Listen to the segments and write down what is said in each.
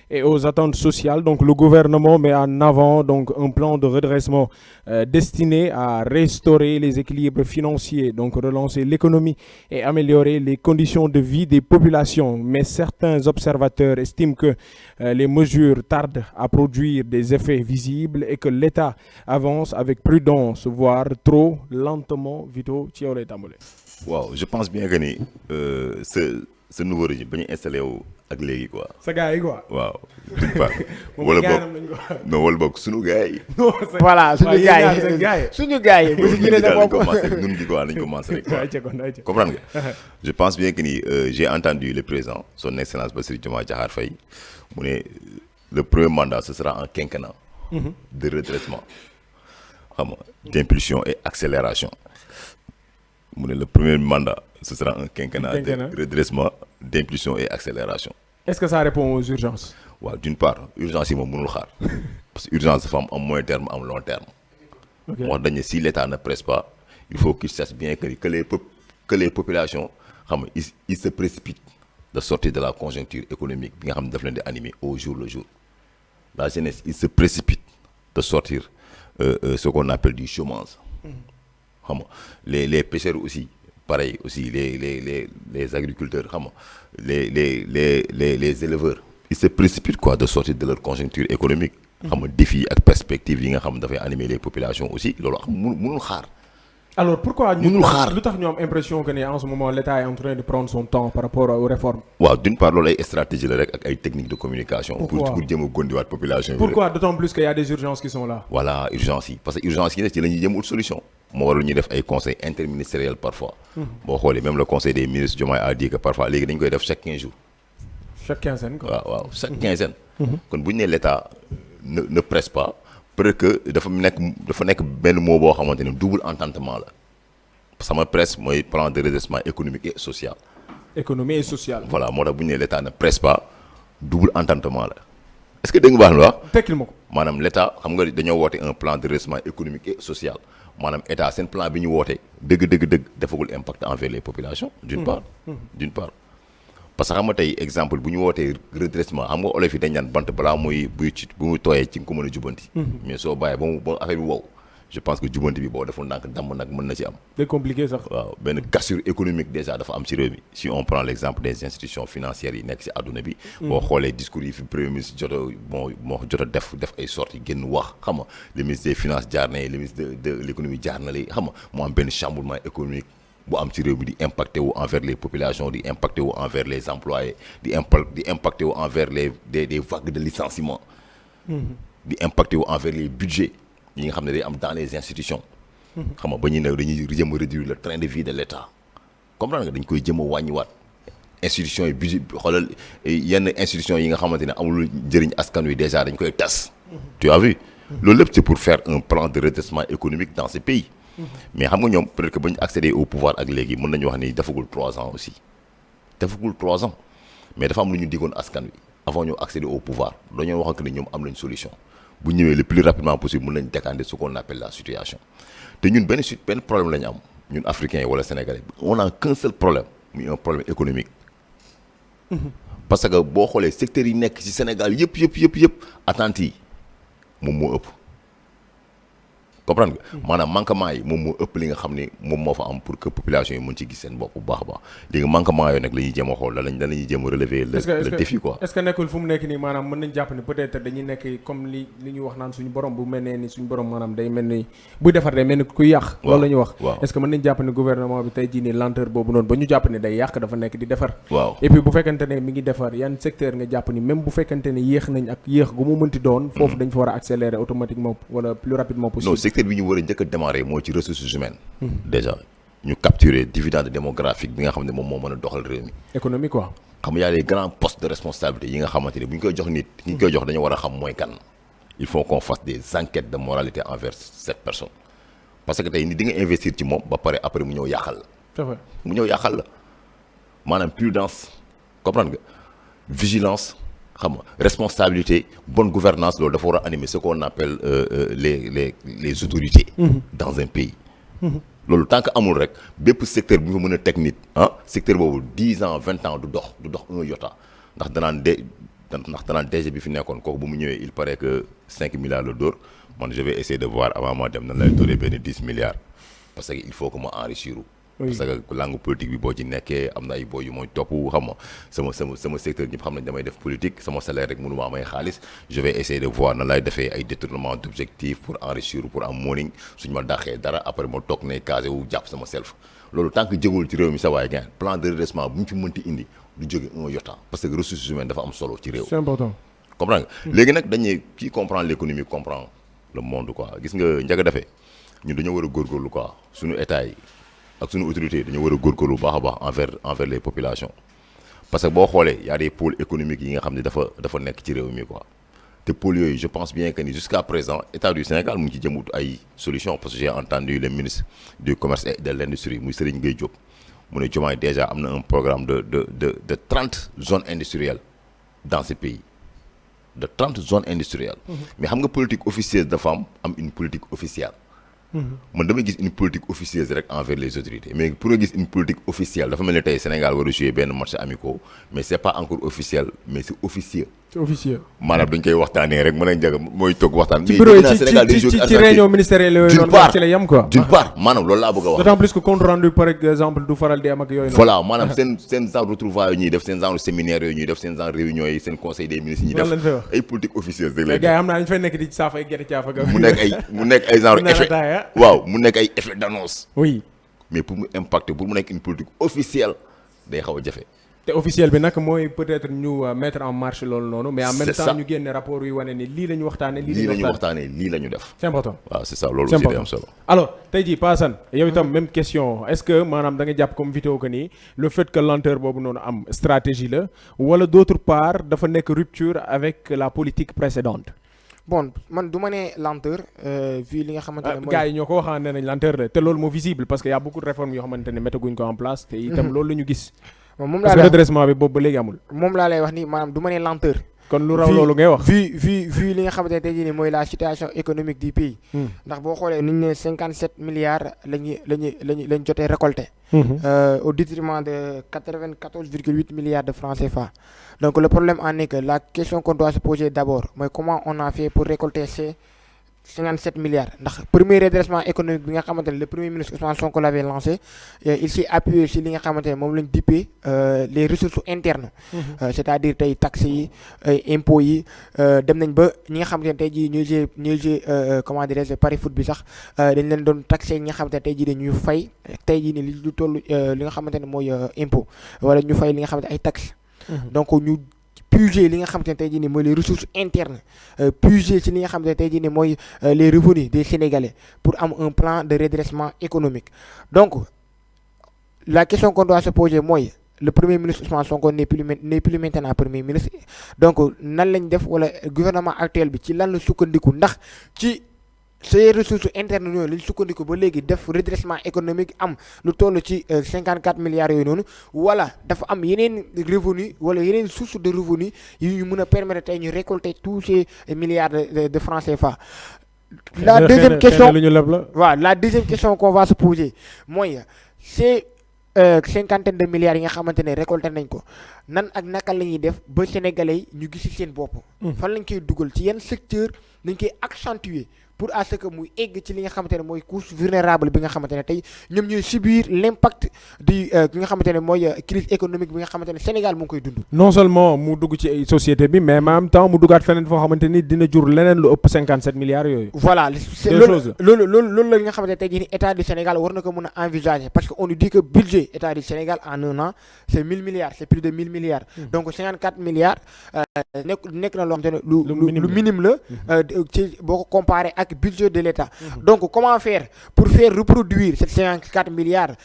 et aux attentes sociales. Donc le gouvernement met en avant donc un plan de redressement destiné à restaurer les équilibres financiers, donc relancer l'économie et améliorer les conditions de vie des populations. Mais certains observateurs estiment que les mesures tardent à produire des effets visibles et que l'État avance avec prudence, voire trop lentement. Vito, ci yow lay tàmbale. waaw je pense bien que ni ce nouveau régime ba ñu installé wu ak léegi quoi. sa gars yi quoi. waaw d'une part. wala boog non wala boog sunu gars yi. voilà suñu gars yi suñu gars yi. nañ commencé rek ñun di quoi nañ commencé rek quoi. comprendre nga. je pense bien que ni j'ai entendu le président son excellence Bassirou Diomaye Diakhar Faye mu ne le premier mandat ce sera un quinquennat de redressement xam nga d'impulsion et accélération. mu ne le premier mandat ce sera un quinquennat de redressement d'impulsion et accélération. Est-ce que ça répond aux urgences? waaw d'une part urgence yi moom mënul xaar parce que urgence dafa am moyen terme am long terme. wax dañ ne si l'État ne presse pas il faut qu'il sache bien que les populations xam nga ils se précipitent de sortir de la conjoncture économique bi nga xam ne daf leen di animer au jour le jour. La jeunesse il se précipite de sortir ce qu'on appelle du chômage. xam nga les pêcheurs aussi pareil aussi les agriculteurs xam nga les éleveurs ils se précipitent quoi de sortir de leur conjoncture économique. xam nga défis ak perspectives yi nga xam dafay animer les populations aussi loolu xam mënul xaar. Alors pourquoi mënul xaar lu tax ñu am impression que en ce moment l'État est en train de prendre son temps par rapport aux réformes. waaw d'une part loolu ay stratégie la rek ak ay techniques de communication. pour jéem a gondiwaat population yi. Pourquoi d'autant plus qu'il y a des urgences qui sont là. Voilà urgence yi parce que urgence yi ne ci la ñuy jéem ut solution. moo waral ñuy def ay conseils interministériels parfois. boo xoolee même le conseil des ministres Diomaye a dit que parfois léegi dañ koy def chaque 15 jours. chaque quinzaine quoi. waaw chaque quinzaine. kon bu ñu nee l'État ne presse pas peut-être que dafa nekk benn mot boo xamante ne double entendement la. sama presse mooy plan de redressement économique et social. Économie et social. voilà moo tax bu ñu nee l'État ne presse pas double entendement la est-ce que dégg nga baax na wax. tekkil ma ko. maanaam l'État xam nga dañoo woote un plan de redressement économique et social maanaam État seen plan bi ñu woote dëgg defagul impact envers les populations. d'une part parce que xam nga tey exemple bu ñu wootee redressement xam nga olof yi dañ naan bant balaa muy bu muy tooyee ci nga ko mën a jubanti. mais soo bàyyee ba affaire bi wow. je pense que jubanti bi boo deful ndànk damm nag mën na ci am. c'est compliqué sax. waaw benn cassure économique déjà dafa am ci réew mi si on prend l'exemple des institutions financières yi nekk ci àdduna bi. boo xoolee discours yi fi premier ministre moo jot a def ay sorties génn wax xam nga le ministre des finances jaar na le ministre de l'économie jaar na li xam nga mu am benn chamboulement économique bu am ci réew mi di impacté wu envers les populations di impacté wu envers les employés di impacté wu envers des vagues de licenciement. di impacté wu envers les budgets. yi nga xam ne day am dans les institutions. xam nga ba ñu ne dañuy jëm a réduire le train de vie de l'État. comprendre nga dañ koy jëm a wàññiwaat institutions yi budget xoolal yenn institutions yi nga xamante ne amul njëriñ askan wi déjà dañ koy tas. tu as vu. loolu lépp c'est pour faire un plan de redressement économique dans ce pays. mais xam nga ñoom peut-être que ba ñu accéder au pouvoir ak léegi mën nañu wax ni defagul 3 ans aussi. defagul 3 ans mais dafa am lu ñu diggoon askan wi avant ñu accéder au pouvoir dañoo wax que ne ñoom am nañ solution. bu ñëwee le plus rapidement possible mën nañ décanter ce qu'on appelle la situation te ñun benn problème la ñu am ñun africains yi wala sénégalais on a qu'un seul problème muy un problème économique. parce que boo xoolee secteurs yi nekk ci Sénégal yëpp attentes yi moom moo ëpp. comprendre nga maanaam manquement yi moom moo ëpp li nga xam ne moom moo fa am pour que population yi mën ci gis seen bopp bu baax a baax léegi manquement yooyu nag la ñuy jéem a xool la ñuy jéem a relever le défi quoi. est-ce que nekkul fu mu nekk nii maanaam mën nañ jàpp ni peut-être dañuy nekk comme li ñu wax naan suñu borom bu mel ne ni suñu borom maanaam day mel ni buy defar day mel ni kuy yàq. loolu la ñuy wax. est-ce que mën nañ jàpp ni gouvernement bi tey jii nii lenteur boobu noonu ba ñu jàpp ni day yàq dafa nekk di defar. waaw et puis bu fekkente ne mi ngi defar yan secteur nga jàpp ni même bu fekkente ne yéex nañ ak yéex gu mu mënti doon. foofu dañ fa war a accélérer automatiquement wala plus rapidement possible. non secteur bi ñu war a njëkk démarrer mooy ci ressources humaines. déjà ñu capturer dividende démographique bi nga xam ne moom moo mën a doxal réew mi. économie quoi. xam nga y a des grands postes de responsabilité yi nga xamante ne bu ñu koy jox nit ñi ñu koy jox dañu war a xam mooy kan. il faut qu'on fasse des enquêtes de moralité envers cette personne parce que tey nit di nga investir ci moom ba pare après mu ñëw yàqal la. c'est vrai mu ñëw yàqal la maanaam prudence comprendre nga vigilance. xam nga responsabilité bonne gouvernance loolu dafa war a animer ce qu'on appelle les autorités. Dans un pays. loolu tant que amul rek bépp secteur bi nga mën a teg nit secteur boobu 10 ans 20 ans du dox 1 iota ndax ndax danaan DG bi fi nekkoon kooku bu mu ñëwee il paraît que 5 milliards la dóor man je vais essayer de voir avant moi dem nan lay dóoree benn 10 milliards parce que il faut que ma enrichir parce que langue politique bi boo ci nekkee am na ay boy yu mooy topp xam nga sama secteur ñëpp xam nañ damay def politique sama salaire rek mënu ma amay xaalis je vais essayer de voir nan lay defee ay détournement d'objectifs pour enrichir pour am morning suñ ma dàqee dara après ma toog ne casé wu jàpp sama self loolu tant que jégul ci réew mi sa waay gain plan de redressement bu ñu ci mënti indi du jóge un iota parce que ressources humaines dafa am solo ci réew. C'est important. comprendre nga léegi nag dañuy qui comprend l'économie comprend le monde quoi gis nga njaga defee ñun dañoo war a góorgóorlu quoi suñu état yi ak suñu autorité dañoo war a góorgóorlu baax a baax envers les populations parce que boo xoolee y a des pôles économiques yi nga xam ne dafa nekk ci réew mi quoi te pôles yooyu je pense bien que ni jusqu'à présent état du Sénégal mu ngi ci jëmut ay solutions parce que j'ai entendu le ministre du commerce et de l'industrie muy Serigne Gueye Diop mu ne Diomaye déjà am na un programme de 30 zones industrielles dans ce pays de 30 zones industrielles. mais xam nga politique officieuse dafa am une politique officielle. man damay gis une politique officieuse rek envers les autorités mais pour nga gis une politique officielle dafa mel ni tey Sénégal war a jouer benn match amicaux mais c'est pas encore officiel mais c'est officieux. C'est officieux. maanaam dañ koy waxtaanee rek mën a njëkk mooy toog waxtaan. ci bureau ci réunion ministérielle yooyu noonu ci la yem quoi. d'une part maanaam loolu laa bëgg a wax. d'autant plus que compte rendu par exemple du faral di am ak yooyu noonu. voilà maanaam seen genre retrouvailles yooyu ñuy def seen genre séminaire yooyu ñuy def seen genre réunion yi seen conseil des ministres yi ñuy def ay politique officieuse rek lay def. gars yi xam naa dañu fay nekk di saaf ay gerte caaf ak mu nekk ay genre effet waaw mu nekk ay effet d'annonce. oui mais pour mu impacter pour mu nekk une politique officielle day xaw a jafe. te officiel bi nag mooy peut-être ñu mettre en marche loolu noonu. mais en même temps ñu génne rapport yu wane ni lii la ñu waxtaanee. lii la ñu def. c'est important. waaw c'est ça loolu aussi day am solo. alors tey jii Pa Assane yow itam même question est-ce que maanaam da nga jàpp comme vidéo que ni le fait que lenteur boobu noonu am stratégie la wala d'autre part dafa nekk rupture avec la politique précédente. bon man du ma ne lenteur vu li nga xamante ne mooy gars yi ñoo ko waxaan ne nañ lenteur la te loolu moo visible parce que y a beaucoup de réformes yoo xamante ne méttaguñ ko en place te itam loolu la ñu gis. moom parce que redressement bi boobu ba léegi amul. moom laa lay wax ni maanaam du ma ne lenteur. kon lu raw loolu ngay wax. vu li nga xamante ne tey jii nii mooy la situation économique du pays. ndax boo xoolee ni ñu ne 57 milliards lañu jotee récolté. Au détriment de 94,8 milliards de francs CFA. donc le problème en est que la question qu'on doit se poser d'abord mooy comment on a fait pour récolter ces 57 milliards ndax premier redressement économique bi nga xamante ne le premier ministre Ousmane Sonko l'avait lancé il s'est appuyé si li nga xamante ne moom lañ dippee les ressources internes. c'est-à-dire tey taxes yi impôts yi dem nañ ba ñi nga xamante ne tey jii ñuy jouer comment dirais-je pari foot bi sax dañ leen doon taxé ñi nga xamante ne tey jii dañuy fay tey jii ni li lu toll li nga xamante ne mooy impôt wala ñu fay li nga xamante ay taxes. donc ñu puiser li nga xamante ne tey jii nii mooy les ressources internes puiser ci li nga xamante ne tey jii nii mooy les revenus des Sénégalais pour am un plan de redressement économique. donc la question qu'on doit se poser mooy le premier ministre Ousmane Sonko n'est plus maintenant premier ministre donc nan lañ def wala gouvernement actuel bi ci lan la sukkandiku ndax ci ces ressources internes yooyu lañ sukkandiku ba léegi def redressement économique am lu toll ci 54 milliards yooyu noonu wala dafa am yeneen revenu wala yeneen source de revenu yu ñu mën a permettre tey ñu récolter tous ces milliards de francs CFA. la deuxième question waaw la deuxième question qu'on va se poser mooy c'est cinquantaine de milliards yi nga xamante ne récolté nañ ko nan ak naka la ñuy def ba sénégalais yi ñu gis seen bopp. fan lañ koy dugal ci yenn secteur dañ koy accentuer pour à ce que muy egg ci li nga xamante ne mooy couche vulnérable bi nga xamante ne tey ñoom ñooy subir l'impact du bi nga xamante ne mooy crise économique bi nga xamante ne Sénégal mu ngi koy dund. non seulement mu dugg ci société bi mais en même temps mu duggaat feneen foo xamante ni dina jur leneen lu ëpp 57 milliards yooyu. voilà loolu la nga xamante ne tey jii nii état du Sénégal war na ko mën a envisager parce que on nous dit que budget état du Sénégal en un an c'est 1000 milliards c'est plus de 1000 milliards. donc 54 milliards nekk na loo xamante ne lu minime la ci boo ko comparé ak budget de l'État. donc comment faire pour faire reproduire ces 54 milliards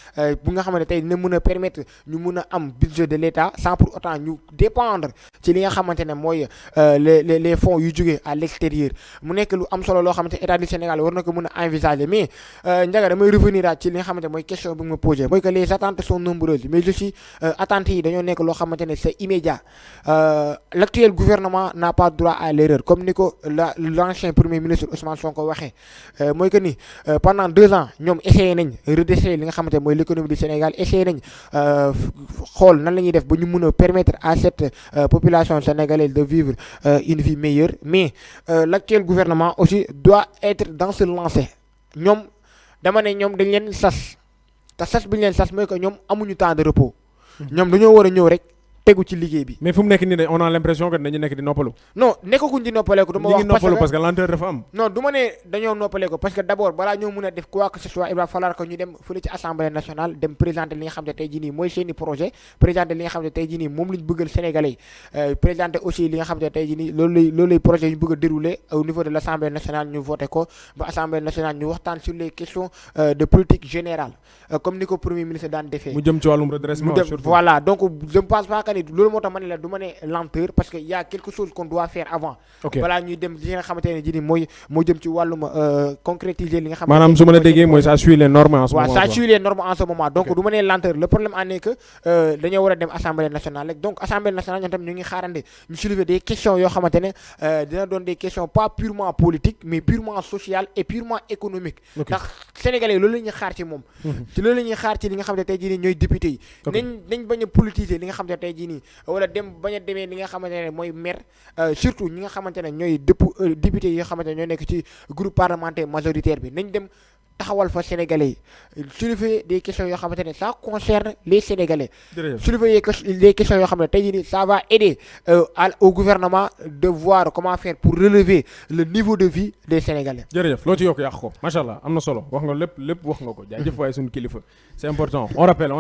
bu nga xamante ne tey dina mën a permettre ñu mën a am budget de l'État sans pour autant ñu dépendre ci li nga xamante ne mooy les fonds yu jógee à l'extérieur mu nekk lu am solo loo xamante ne État du Sénégal war na ko mën a envisager mais Ndiaga damay revenir ci li nga xamante ne mooy question bi nga ma posé mooy que les attentes sont nombreuses mais aussi attentes yi dañoo nekk loo xamante xamante ne c'est immédiat l'actuel gouvernement n'a pas droit à l'erreur comme ni ko l'ancien premier ministre Ousmane Sonko waxee mooy que ni pendant 2 ans ñoom essayé nañ redresser li nga xamante ne mooy l'économie du Sénégal essayé nañ xool nan la ñuy def ba ñu mun a permettre à cette population sénégalaise de vivre une vie meilleure mais l'actuel gouvernement aussi doit être dans ce lancer ñoom dama ne ñoom dañ leen sas te sas bi ñu leen sas mooy que ñoom amuñu temps de repos ñoom dañoo war a ñëw rek tegu ci liggéey bi. mais fu mu nekk nii on a l'impression que dañu nekk di noppalu. non nekkaguñ di noppaleeku. du ma wax parce que lenteur dafa am. non du ma ne dañoo noppaleeku parce que d'abord balaa ñoo mën a def quoi que ce soit il va falloir que ñu dem fële ci assemblée nationale dem présenter li nga xam ne tey jii nii mooy seeni projet présenter li nga xam ne tey jii nii moom lañ bëggal Sénégalais yi présenter aussi li nga xam ne tey jii nii loolu lay projet yu ñu bëgg a dérouler au niveau de l'assemblée nationale ñu voté ko ba assemblée nationale ñu waxtaan sur les questions de politique générale comme ni ko premier ministre daan defee. mu jëm ci wàllum redressement surtout. voilà donc je ne pense pas que ni loolu moo tax ma ne la du ma ne lenteur parce que y a quelque chose qu'on doit faire avant. balaa ñuy dem li nga xamante ne ji ni moo jëm ci wàllum concrétiser li nga xamante ne. maanaam su ma la déggee mooy ça suit les normes en ce moment. waaw ça suit les normes en ce moment donc du ma ne lenteur le problème en est que dañoo war a dem assemblée nationale rek donc assemblée nationale ñoom tamit ñu ngi xaarande ñu soulever des questions yoo xamante ne dina doon des questions pas purement politiques mais purement sociales et purement économiques. ndax sénégalais loolu la ñuy xaar ci moom. ci loolu la ñuy xaar ci li nga xamante ne tey jii nii ñooy député yi. nañ bañ a politiser li nga xamante ne tey jii nii wala dem bañ a demee li nga xamante ne mooy maire surtout ñi nga xamante ne ñooy député yi nga xamante ne ñoo nekk ci groupe parlementaire majoritaire bi nañ dem taxawal fa sénégalais yi soulever des questions yoo xamante ne ça concerne les sénégalais. soulever des questions yoo xam ne tey jii nii ça va aider au gouvernement de voir comment faire pour relever le niveau de vie des sénégalais. jërëjëf loo ci yokk yàq ko macha allah am na solo wax nga lépp wax nga ko jaajëf waaye suñu kilifa c'est important on rappelle